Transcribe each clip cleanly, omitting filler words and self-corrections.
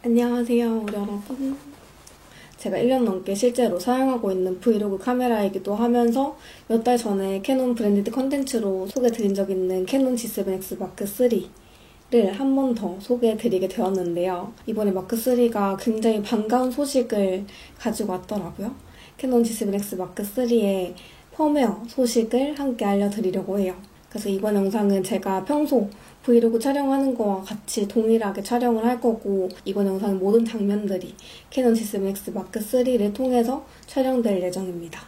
안녕하세요, 우리 여러분. 제가 1년 넘게 실제로 사용하고 있는 브이로그 카메라이기도 하면서 몇 달 전에 캐논 브랜디드 컨텐츠로 소개드린 적 있는 캐논 G7X 마크 3를 한 번 더 소개해드리게 되었는데요. 이번에 마크 3가 굉장히 반가운 소식을 가지고 왔더라고요. 캐논 G7X 마크 3의 펌웨어 소식을 함께 알려드리려고 해요. 그래서 이번 영상은 제가 평소 브이로그 촬영하는 거와 같이 동일하게 촬영을 할 거고, 이번 영상의 모든 장면들이 캐논 G7X 마크 3를 통해서 촬영될 예정입니다.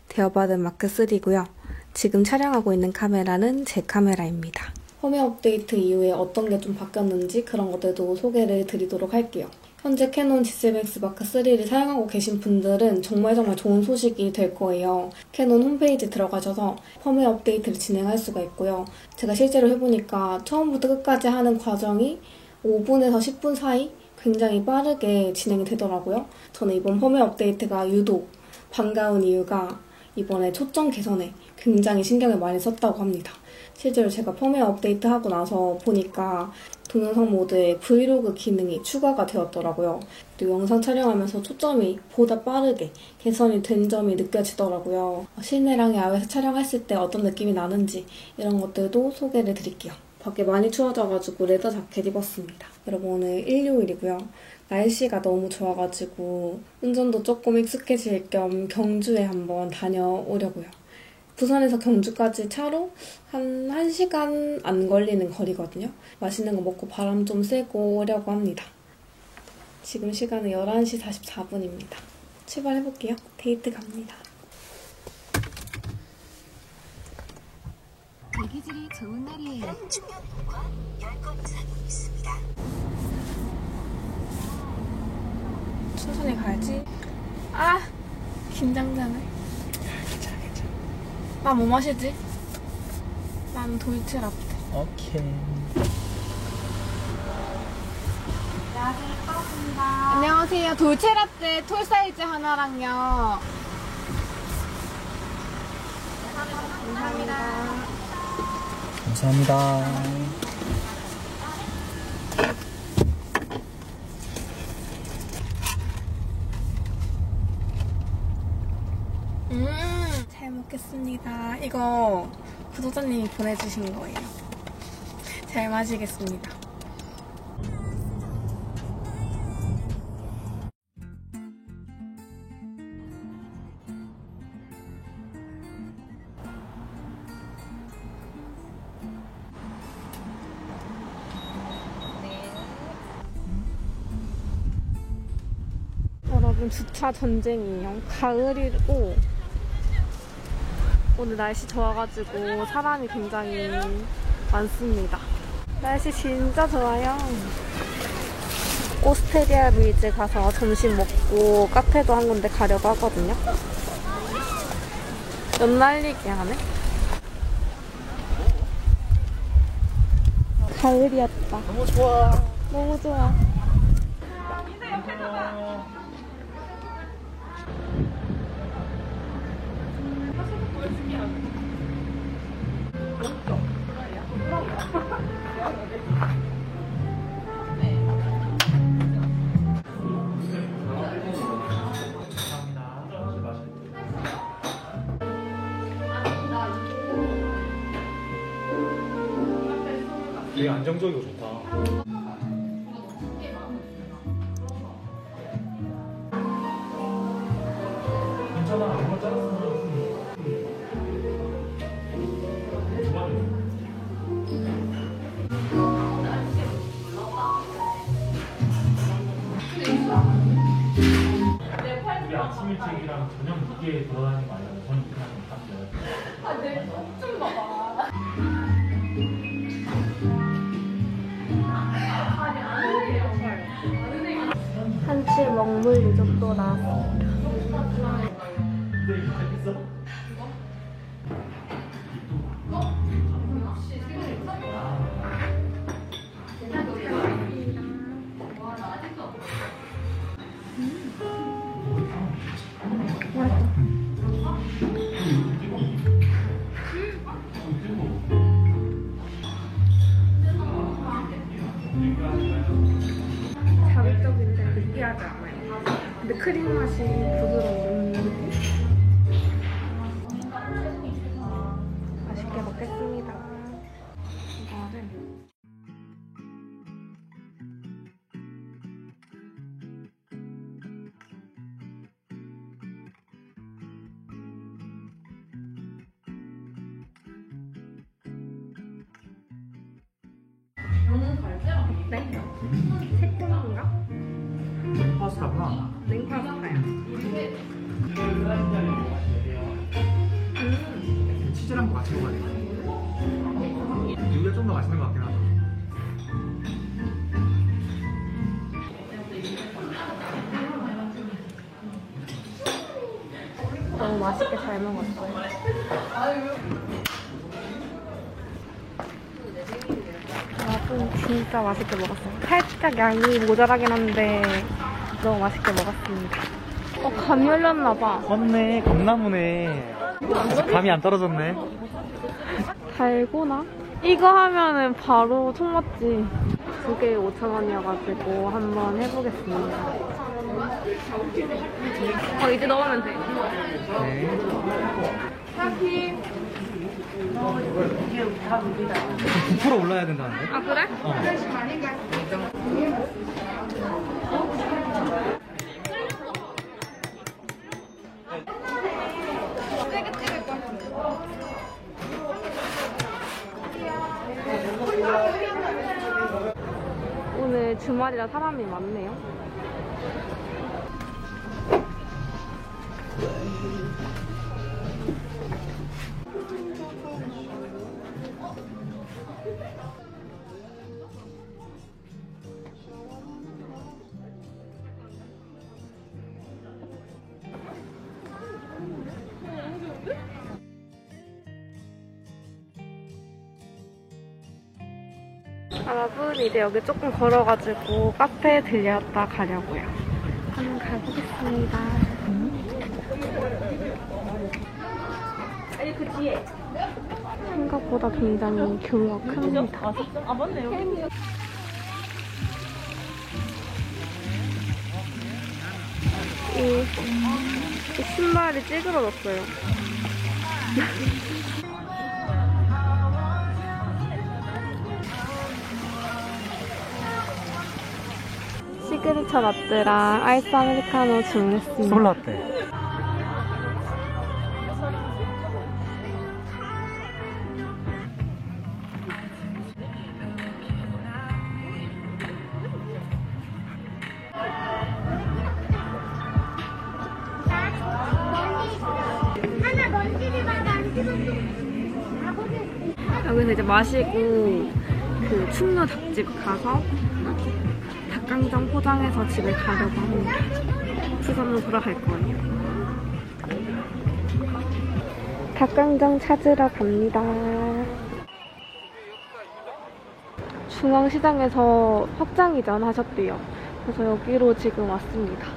대여받은 마크 3고요. 지금 촬영하고 있는 카메라는 제 카메라입니다. 펌웨어 업데이트 이후에 어떤 게 좀 바뀌었는지 그런 것들도 소개를 드리도록 할게요. 현재 캐논 G7X 마크 3를 사용하고 계신 분들은 정말 좋은 소식이 될 거예요. 캐논 홈페이지 들어가셔서 펌웨어 업데이트를 진행할 수가 있고요. 제가 실제로 해보니까 처음부터 끝까지 하는 과정이 5분에서 10분 사이 굉장히 빠르게 진행이 되더라고요. 저는 이번 펌웨어 업데이트가 유독 반가운 이유가 이번에 초점 개선에 굉장히 신경을 많이 썼다고 합니다. 실제로 제가 펌웨어 업데이트하고 나서 보니까 동영상 모드에 브이로그 기능이 추가가 되었더라고요. 그리고 영상 촬영하면서 초점이 보다 빠르게 개선이 된 점이 느껴지더라고요. 실내랑 야외에서 촬영했을 때 어떤 느낌이 나는지 이런 것들도 소개를 드릴게요. 밖에 많이 추워져가지고 레더 자켓 입었습니다. 여러분, 오늘 일요일이고요. 날씨가 너무 좋아가지고 운전도 조금 익숙해질 겸 경주에 한번 다녀오려고요. 부산에서 경주까지 차로 한 1시간 안 걸리는 거리거든요. 맛있는 거 먹고 바람 좀 쐬고 오려고 합니다. 지금 시간은 11시 44분입니다. 출발해볼게요. 데이트 갑니다. 대기질이 좋은 날이에요. 충격과 10건 이상이 있습니다. 천천히 가야지. 아! 긴장되네. 나 뭐 마시지? 난 돌체 라떼. 오케이. 안녕하세요. 돌체 라떼 톨 사이즈 하나랑요. 감사합니다. 감사합니다. 잘 먹겠습니다. 이거 구독자님이 보내주신 거예요. 잘 마시겠습니다. 여러분, 주차 전쟁이에요. 가을이고 오늘 날씨 좋아가지고 사람이 굉장히 많습니다. 날씨 진짜 좋아요. 오스테리아 루이즈 가서 점심 먹고 카페도 한 군데 가려고 하거든요. 연날리기 하네. 가을이었다. 너무 좋아. 너무 좋아. 되게 안정적이고 좋다. 괜찮아. 얼마 짜랐어. 우리 아침 일찍이랑 저녁 2개에 돌아다니는 거 아니야? 저는 이렇게 하면 딱 아, 내 좀 봐봐. 한치 먹물 리조또 나왔습니다. 근데 이거 있어? 자극적인데 느끼하지 않아요. 근데 크림 맛이 부드러운 느낌? 맛있게 먹겠습니다. 이거를 네? 새콤한가? 파스타구나. 냉파스타요. 치즈랑 같이 먹어야 돼. 이게 좀 더 맛있는 것 같긴 하다. 너무 맛있게 잘 먹었어요. 좀 진짜 맛있게 먹었어요. 살짝 양이 모자라긴 한데 너무 맛있게 먹었습니다. 감이 열렸나봐. 맞네, 감나무네. 감이 안 떨어졌네. 달고나? 이거 하면은 바로 총 맞지. 2개에 5,000원이어가지고 한번 해보겠습니다. 이제 넣으면 돼. 네. 9% 올라야 된다는데? 아, 그래? 어. 오늘 주말이라 사람이 많네요. 여러분, 이제 여기 조금 걸어가지고 카페에 들렸다 가려고요. 한번 가보겠습니다. 생각보다 굉장히 규모가 큽니다. 이 신발이 찌그러졌어요. 시그니처 라떼랑 아이스 아메리카노 주문했습니다. 솔라떼. 여기서 이제 마시고 그 충무 닭집 가서 닭강정 포장해서 집에 가려고 합니다. 부산으로 돌아갈 거예요. 닭강정 찾으러 갑니다. 중앙시장에서 확장 이전하셨대요. 그래서 여기로 지금 왔습니다.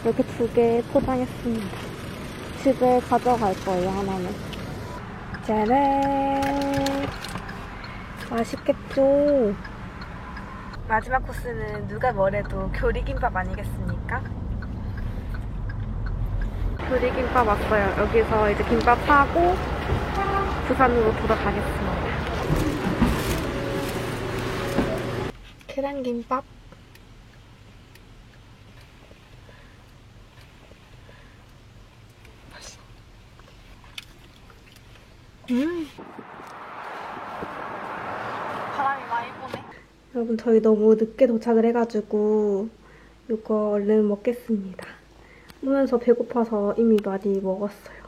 이렇게 2개 포장했습니다. 집에 가져갈 거예요, 하나는. 짜란! 맛있겠죠? 마지막 코스는 누가 뭐래도 교리김밥 아니겠습니까? 교리김밥 왔어요. 여기서 이제 김밥 사고 부산으로 돌아가겠습니다. 계란김밥. 바람이 많이 부네. 여러분, 저희 너무 늦게 도착을 해가지고 이거 얼른 먹겠습니다. 오면서 배고파서 이미 많이 먹었어요.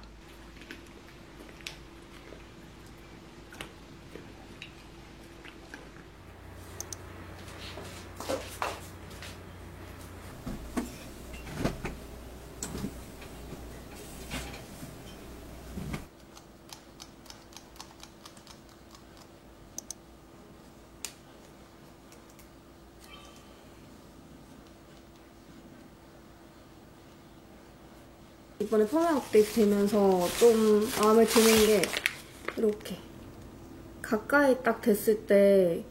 이번에 펌웨어 업데이트 되면서 좀 마음에 드는 게 이렇게 가까이 딱 됐을 때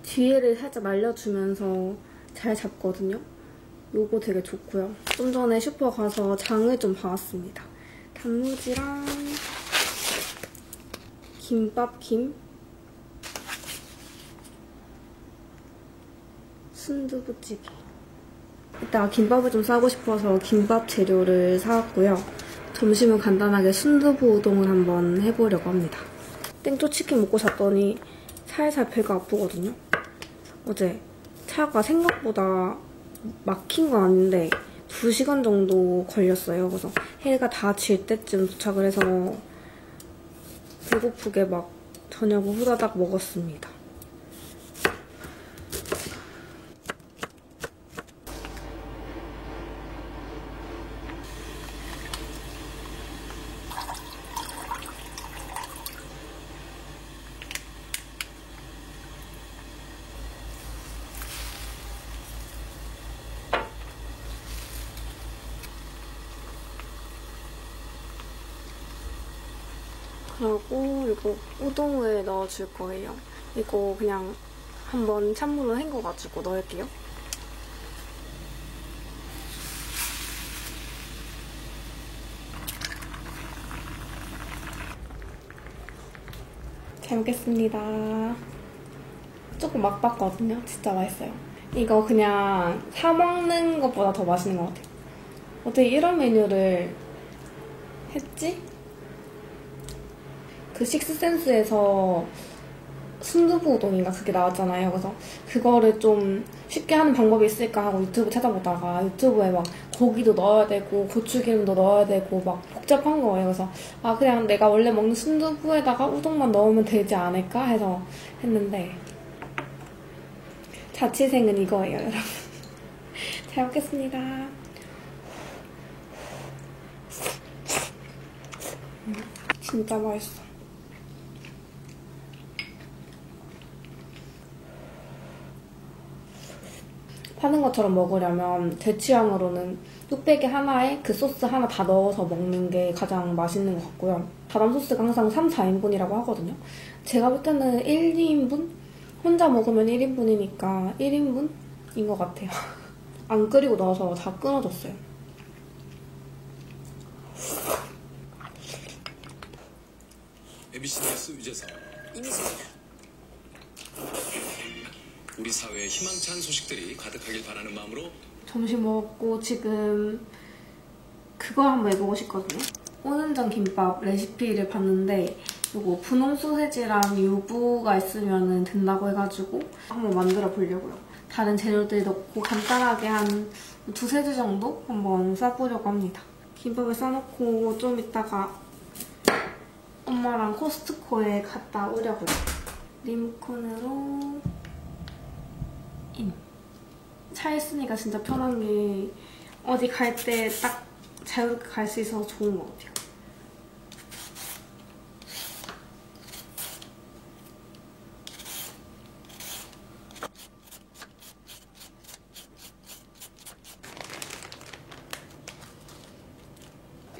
뒤에를 살짝 말려주면서 잘 잡거든요. 요거 되게 좋고요. 좀 전에 슈퍼 가서 장을 좀 봐왔습니다. 단무지랑 김밥김, 순두부찌개. 이따가 김밥을 좀 싸고 싶어서 김밥 재료를 사왔고요. 점심은 간단하게 순두부 우동을 한번 해보려고 합니다. 땡초 치킨 먹고 잤더니 살살 배가 아프거든요. 어제 차가 생각보다 막힌 건 아닌데 2시간 정도 걸렸어요. 그래서 해가 다 질 때쯤 도착을 해서 배고프게 막 저녁을 후다닥 먹었습니다. 그리고 이거 우동을 넣어줄 거예요. 이거 그냥 한번 찬물로 헹궈가지고 넣을게요. 잘 먹겠습니다. 조금 맛봤거든요. 진짜 맛있어요. 이거 그냥 사 먹는 것보다 더 맛있는 것 같아요. 어떻게 이런 메뉴를 했지? 그 식스센스에서 순두부 우동인가 그게 나왔잖아요. 그래서 그거를 좀 쉽게 하는 방법이 있을까 하고 유튜브 찾아보다가 유튜브에 막 고기도 넣어야 되고 고추기름도 넣어야 되고 막 복잡한 거예요. 그래서 아 그냥 내가 원래 먹는 순두부에다가 우동만 넣으면 되지 않을까 해서 했는데 자취생은 이거예요, 여러분. 잘 먹겠습니다. 진짜 맛있어. 파는 것처럼 먹으려면 제 취향으로는 뚝배기 하나에 그 소스 하나 다 넣어서 먹는 게 가장 맛있는 것 같고요. 다람 소스가 항상 3, 4인분이라고 하거든요. 제가 볼 때는 1, 2인분? 혼자 먹으면 1인분이니까 1인분인 것 같아요. 안 끓이고 넣어서 다 끊어졌어요. MBC 뉴스 유재석 이미지입니다. 우리 사회에 희망찬 소식들이 가득하길 바라는 마음으로 점심 먹고 지금 그거 한번 해보고 싶거든요. 오는전 김밥 레시피를 봤는데 이거 분홍 소세지랑 유부가 있으면 된다고 해가지고 한번 만들어 보려고요. 다른 재료들 넣고 간단하게 한 두세 개 정도 한번 싸보려고 합니다. 김밥을 싸놓고 좀 이따가 엄마랑 코스트코에 갔다 오려고요. 리모컨으로 차 있으니까 진짜 편한 게 어디 갈 때 딱 자유롭게 갈 수 있어서 좋은 것 같아요.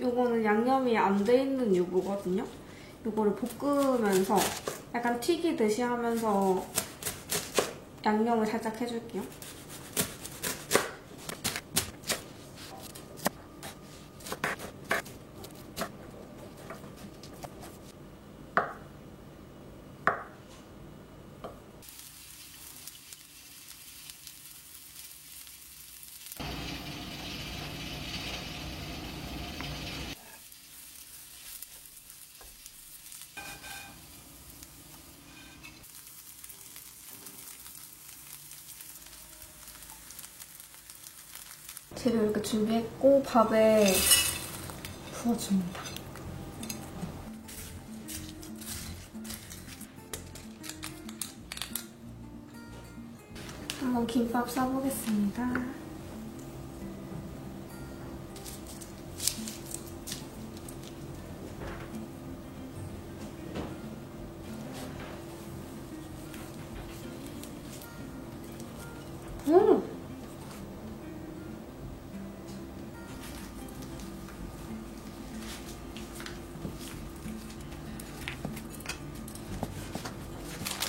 요거는 양념이 안 돼 있는 유부거든요. 요거를 볶으면서 약간 튀기듯이 하면서 양념을 살짝 해줄게요. 재료 이렇게 준비했고 밥에 부어줍니다. 한번 김밥 싸보겠습니다.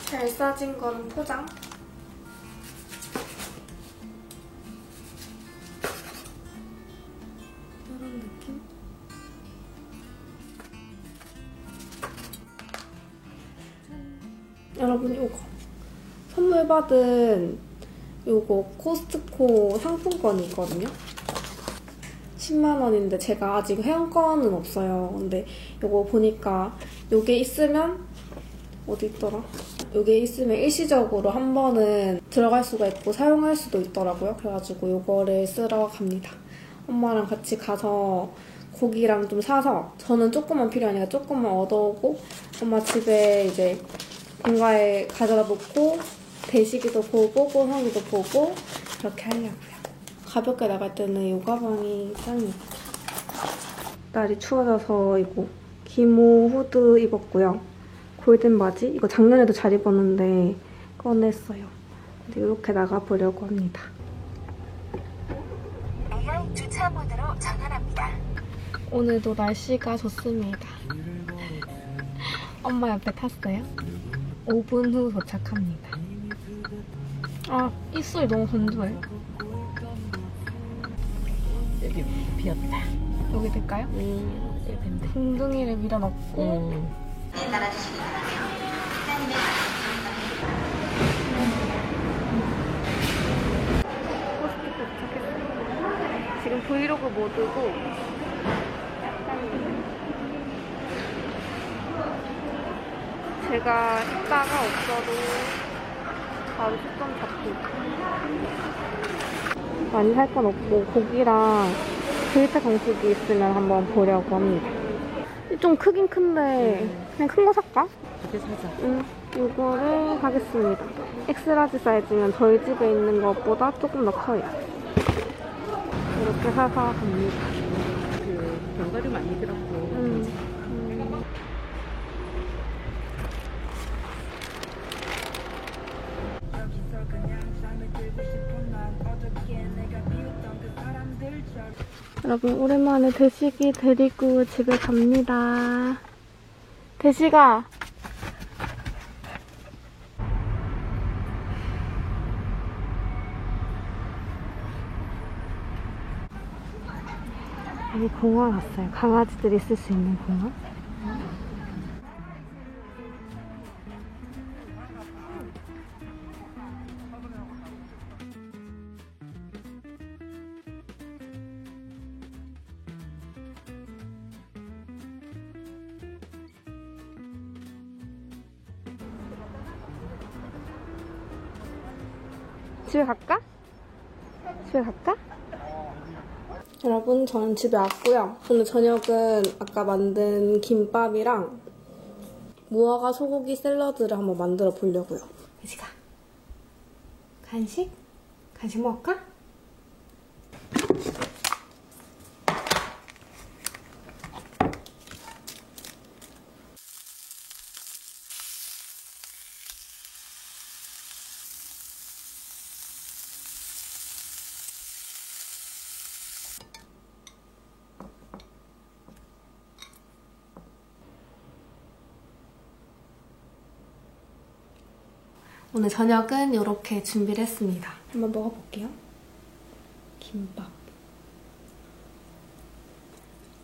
잘 싸진 거는 포장. 이런 느낌? 여러분 이거 선물 받은 요거 코스트코 상품권이 있거든요. 10만 원인데 제가 아직 회원권은 없어요. 근데 요거 보니까 요게 있으면 어디 있더라? 요게 있으면 일시적으로 한 번은 들어갈 수가 있고 사용할 수도 있더라고요. 그래가지고 요거를 쓰러 갑니다. 엄마랑 같이 가서 고기랑 좀 사서 저는 조금만 필요하니까 조금만 얻어오고 엄마 집에 이제 공간에 가져다 놓고 대시기도 보고 꼬성이도 보고 그렇게 하려고요. 가볍게 나갈 때는 이 가방이 짱이에요. 날이 추워져서 이거 기모 후드 입었고요. 골든 바지? 이거 작년에도 잘 입었는데 꺼냈어요. 근데 이렇게 나가보려고 합니다. AI 주차 모드로 전환합니다. 오늘도 날씨가 좋습니다. 엄마 옆에 탔어요. 5분 후 도착합니다. 아, 입술이 너무 건조해. 여기 비었다. 여기 될까요? 여기 된대. 둥둥이를 밀어넣고 코스트코 도착했어요. 지금 브이로그 모드고 제가 식사가 없어도 바로 식권 잡고 많이 살 건 없고 고기랑 데이터 정수기 있으면 한번 보려고 합니다. 좀 크긴 큰데 그냥 큰 거 살까? 두개 사자. 이거를 하겠습니다. 엑스라지 사이즈면 저희 집에 있는 것보다 조금 더 커요. 이렇게 사서 갑니다. 그 견과류 많이 들었고. 여러분 오랜만에 대식이 데리고 집에 갑니다. 대식아. 여기 공원 왔어요. 강아지들이 있을 수 있는 공원. 집에 갈까? 집에 갈까? 여러분 저는 집에 왔고요. 오늘 저녁은 아까 만든 김밥이랑 무화과 소고기 샐러드를 한번 만들어 보려고요. 예지가 간식? 간식 먹을까? 오늘 저녁은 이렇게 준비를 했습니다. 한번 먹어볼게요. 김밥.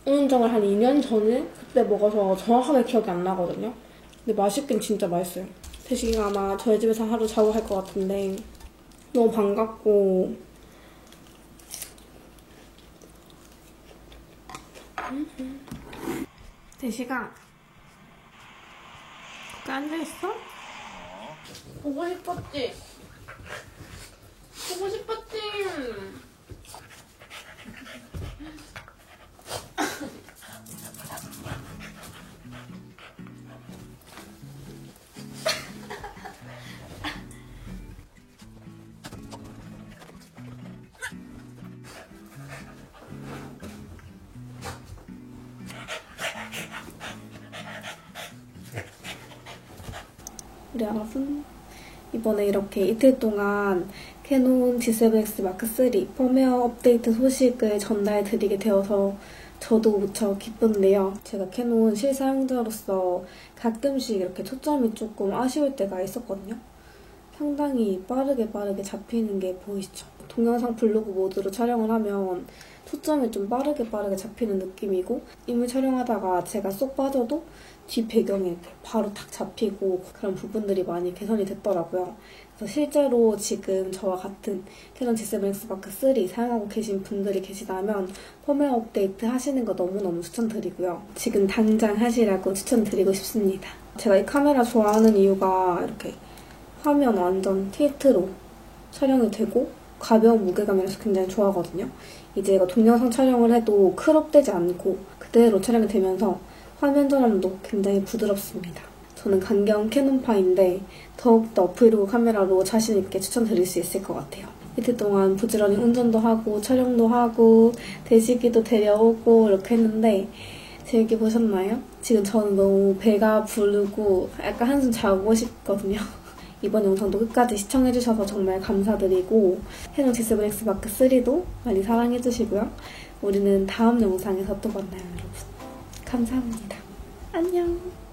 우은정을 한 2년 전에 그때 먹어서 정확하게 기억이 안 나거든요. 근데 맛있긴 진짜 맛있어요. 대식이가 아마 저희 집에서 하루 자고 갈 것 같은데 너무 반갑고 대식아 거기 앉아있어? 보고 싶었지? 보고 싶었지? 우리 여러분 이번에 이렇게 이틀 동안 캐논 G7X 마크 3 펌웨어 업데이트 소식을 전달드리게 되어서 저도 무척 기쁜데요. 제가 캐논 실사용자로서 가끔씩 이렇게 초점이 조금 아쉬울 때가 있었거든요. 상당히 빠르게 잡히는 게 보이시죠? 동영상 블로그 모드로 촬영을 하면 초점이 좀 빠르게 잡히는 느낌이고 인물 촬영하다가 제가 쏙 빠져도 뒤 배경이 바로 탁 잡히고 그런 부분들이 많이 개선이 됐더라고요. 그래서 실제로 지금 저와 같은 캐논 G7X 마크 3 사용하고 계신 분들이 계시다면 펌웨어 업데이트 하시는 거 너무너무 추천드리고요. 지금 당장 하시라고 추천드리고 싶습니다. 제가 이 카메라 좋아하는 이유가 이렇게 화면 완전 틸트로 촬영이 되고 가벼운 무게감이라서 굉장히 좋아하거든요. 이제 이거 동영상 촬영을 해도 크롭되지 않고 그대로 촬영이 되면서 화면 전환도 굉장히 부드럽습니다. 저는 강경 캐논파인데 더욱더 어프이로그 카메라로 자신있게 추천드릴 수 있을 것 같아요. 이틀 동안 부지런히 운전도 하고 촬영도 하고 대시기도 데려오고 이렇게 했는데 재밌게 보셨나요? 지금 저는 너무 배가 부르고 약간 한숨 자고 싶거든요. 이번 영상도 끝까지 시청해주셔서 정말 감사드리고 캐논 G7X 마크 3도 많이 사랑해주시고요. 우리는 다음 영상에서 또 만나요, 여러분. 감사합니다. 안녕.